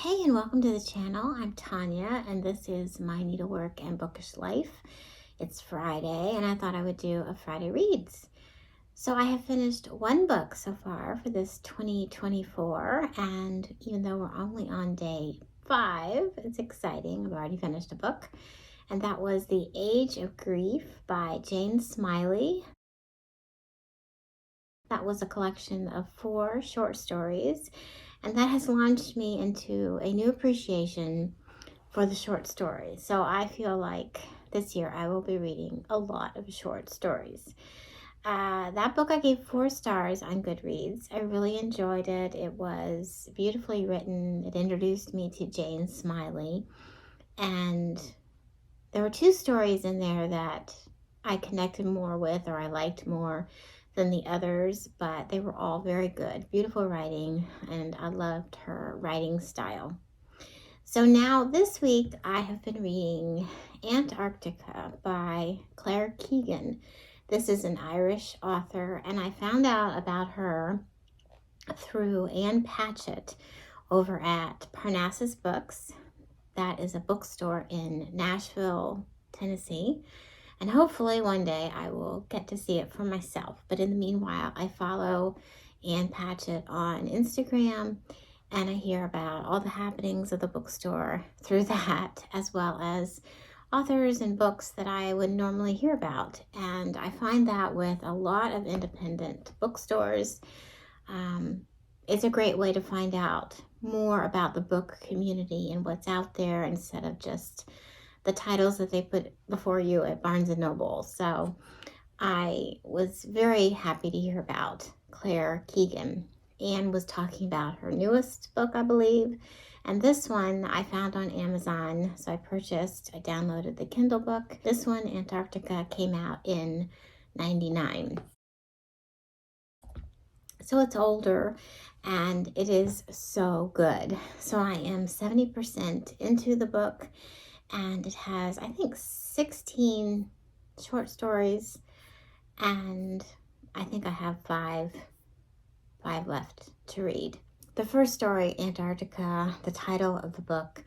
Hey, and welcome to the channel. I'm Tanya, and this is my needlework and bookish life. It's Friday, and I thought I would do a Friday Reads. So I have finished one book so far for this 2024, and even though we're only on day 5, it's exciting. I've already finished a book, and that was The Age of Grief by Jane Smiley. That was a collection of 4 short stories, and that has launched me into a new appreciation for the short stories. So I feel like this year I will be reading a lot of short stories. That book I gave 4 stars on GOODREADS. I really enjoyed it. It was beautifully written. It introduced me to Jane Smiley. And there were 2 stories in there that I connected more with, or I liked more than the others, but they were all very good. Beautiful writing, and I loved her writing style. So now this week I have been reading Antarctica by Keegan. This is an Irish author, and I found out about her through Ann Patchett over at Parnassus Books. That is a bookstore in Nashville, Tennessee. And hopefully one day I will get to see it for myself. But in the meanwhile, I follow Ann Patchett on Instagram, and I hear about all the happenings of the bookstore through that, as well as authors and books that I would normally hear about. And I find that with a lot of independent bookstores, it's a great way to find out more about the book community and what's out there instead of just the titles that they put before you at Barnes & Noble. So I was very happy to hear about Keegan. Anne was talking about her newest book, I believe, and this one I found on Amazon, so I downloaded the Kindle book. This one, Antarctica, came out in '99. So it's older, and it is so good. So I am 70% into the book, and it has, I think, 16 short stories, and I think I have five left to read. The first story, Antarctica, the title of the book,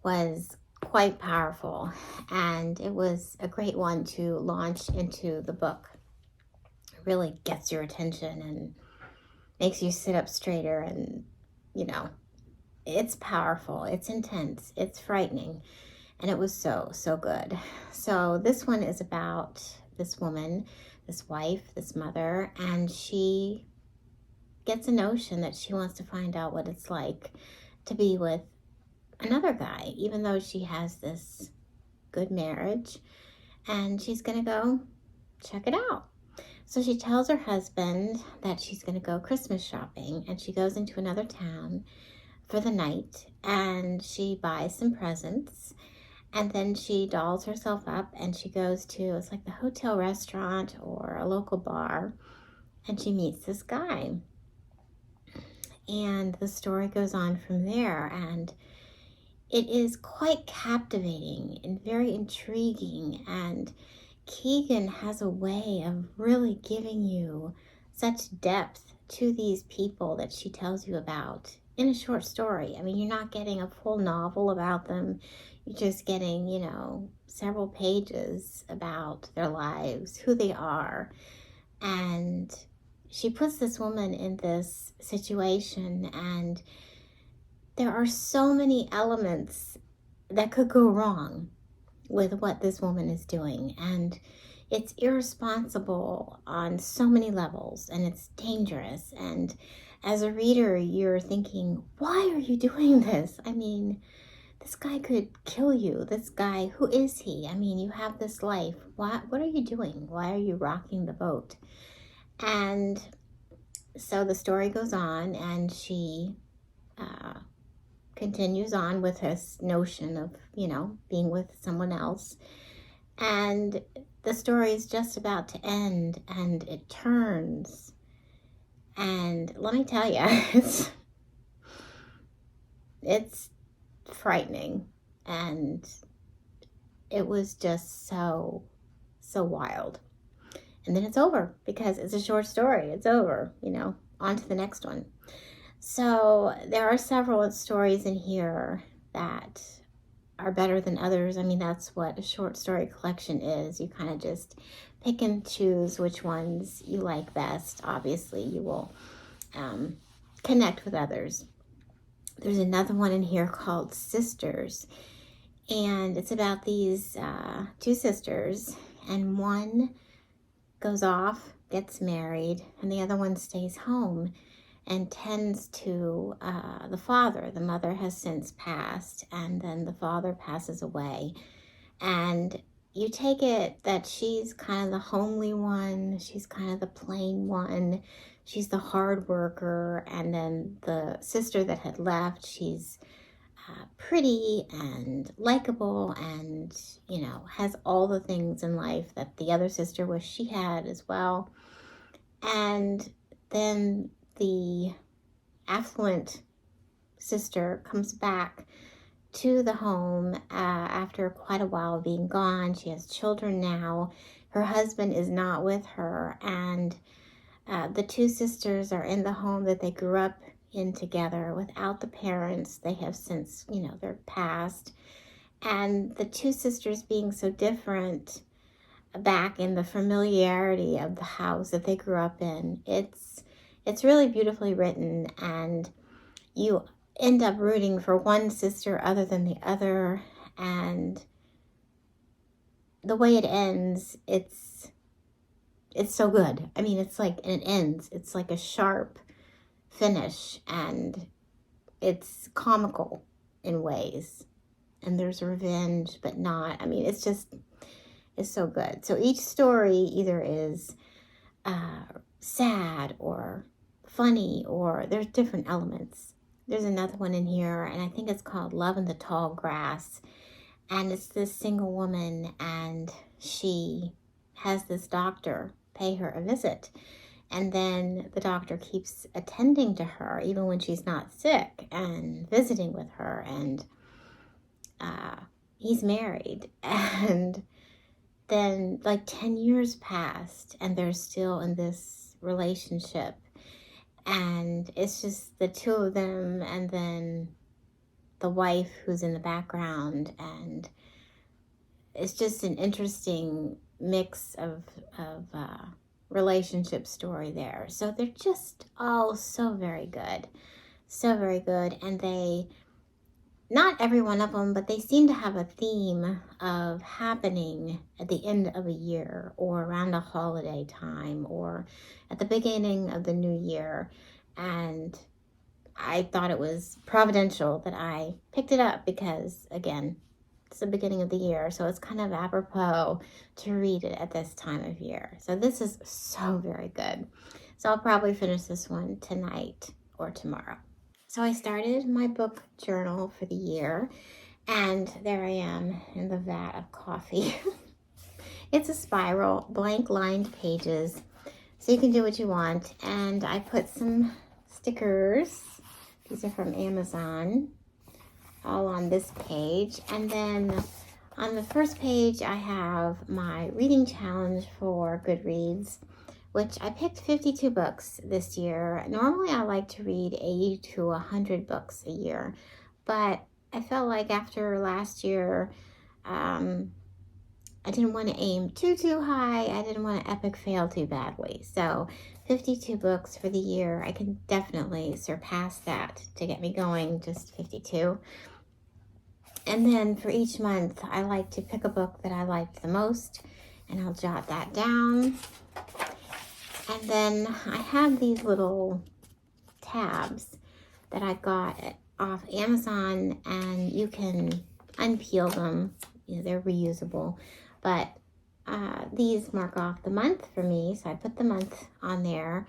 was quite powerful, and it was a great one to launch into the book. It really gets your attention and makes you sit up straighter, and it's powerful, it's intense, it's frightening, and it was so good. So this one is about this woman, this wife, this mother, and she gets a notion that she wants to find out what it's like to be with another guy, even though she has this good marriage, and she's gonna go check it out. So she tells her husband that she's gonna go Christmas shopping, and she goes into another town for the night, and she buys some presents, and then she dolls herself up, and she goes to, it's like the hotel restaurant or a local bar, and she meets this guy. And the story goes on from there, and it is quite captivating and very intriguing, and Keegan has a way of really giving you such depth to these people that she tells you about in a short story. I mean, you're not getting a full novel about them. You're just getting, several pages about their lives, who they are. And she puts this woman in this situation, and there are so many elements that could go wrong with what this woman is doing, and it's irresponsible on so many levels, and it's dangerous. And as a reader, you're thinking, why are you doing this? I mean, this guy could kill you. This guy, who is he? I mean, you have this life. What are you doing? Why are you rocking the boat? And so the story goes on, and she continues on with this notion of, being with someone else. And the story is just about to end, and it turns. And let me tell you, it's frightening. And it was just so wild. And then it's over, because it's a short story. It's over, on to the next one. So there are several stories in here that are better than others. I mean, that's what a short story collection is. You kind of just pick and choose which ones you like best. Obviously, you will connect with others. There's another one in here called Sisters, and it's about these two sisters, and one goes off, gets married, and the other one stays home and tends to the father. The mother has since passed, and then the father passes away. And you take it that she's kind of the homely one, she's kind of the plain one, she's the hard worker, and then the sister that had left, she's pretty and likable and, you know, has all the things in life that the other sister wished she had as well. And then the affluent sister comes back to the home after quite a while being gone. She has children now. Her husband is not with her, and the two sisters are in the home that they grew up in together without the parents. They have since, you know, they're passed. And the two sisters being so different back in the familiarity of the house that they grew up in, it's really beautifully written, and you end up rooting for one sister other than the other. And the way it ends, it's so good. I mean, it's like, and it ends, it's like a sharp finish, and it's comical in ways, and there's revenge but not. I mean, it's so good. So each story either is sad or funny, or there's different elements. There's another one in here, and I think it's called Love in the Tall Grass, and it's this single woman, and she has this doctor pay her a visit. And then the doctor keeps attending to her even when she's not sick and visiting with her. And he's married. And then like 10 years passed and they're still in this relationship. And it's just the two of them and then the wife who's in the background. And it's just an interesting mix of relationship story there. So they're just all so very good. So very good. And they, not every one of them, but they seem to have a theme of happening at the end of a year or around a holiday time or at the beginning of the new year. And I thought it was providential that I picked it up because, again, it's the beginning of the year, so it's kind of apropos to read it at this time of year. So this is so very good. So I'll probably finish this one tonight or tomorrow. So I started my book journal for the year, and there I am in the vat of coffee. It's a spiral, blank lined pages, so you can do what you want. And I put some stickers. These are from Amazon, all on this page. And then on the first page, I have my reading challenge for GOODREADS, which I picked 52 books this year. Normally, I like to read 80 to 100 books a year, but I felt like after last year, I didn't want to aim too high. I didn't want to epic fail too badly. So 52 books for the year, I can definitely surpass that to get me going, just 52. And then for each month, I like to pick a book that I liked the most, and I'll jot that down. And then I have these little tabs that I got off Amazon, and you can unpeel them. You know, they're reusable. But these mark off the month for me, so I put the month on there.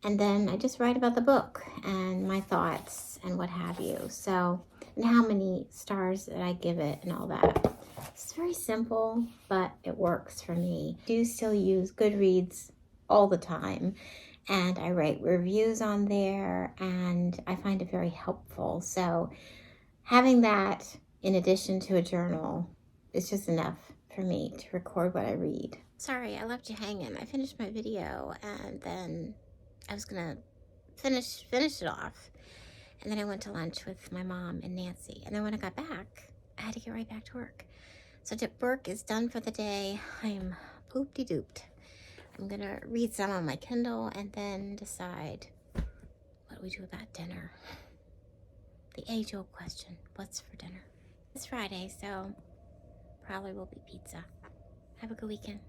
And then I just write about the book and my thoughts and what have you. So, and how many stars that I give it and all that. It's very simple, but it works for me. I do still use GOODREADS all the time, and I write reviews on there, and I find it very helpful. So having that in addition to a journal is just enough for me to record what I read. Sorry, I left you hanging. I finished my video, and then I was gonna finish it off. And then I went to lunch with my mom and Nancy. And then when I got back, I had to get right back to work. So work is done for the day. I'm poop-de-dooped. I'm going to read some on my Kindle and then decide what we do about dinner. The age-old question, what's for dinner? It's Friday, so probably will be pizza. Have a good weekend.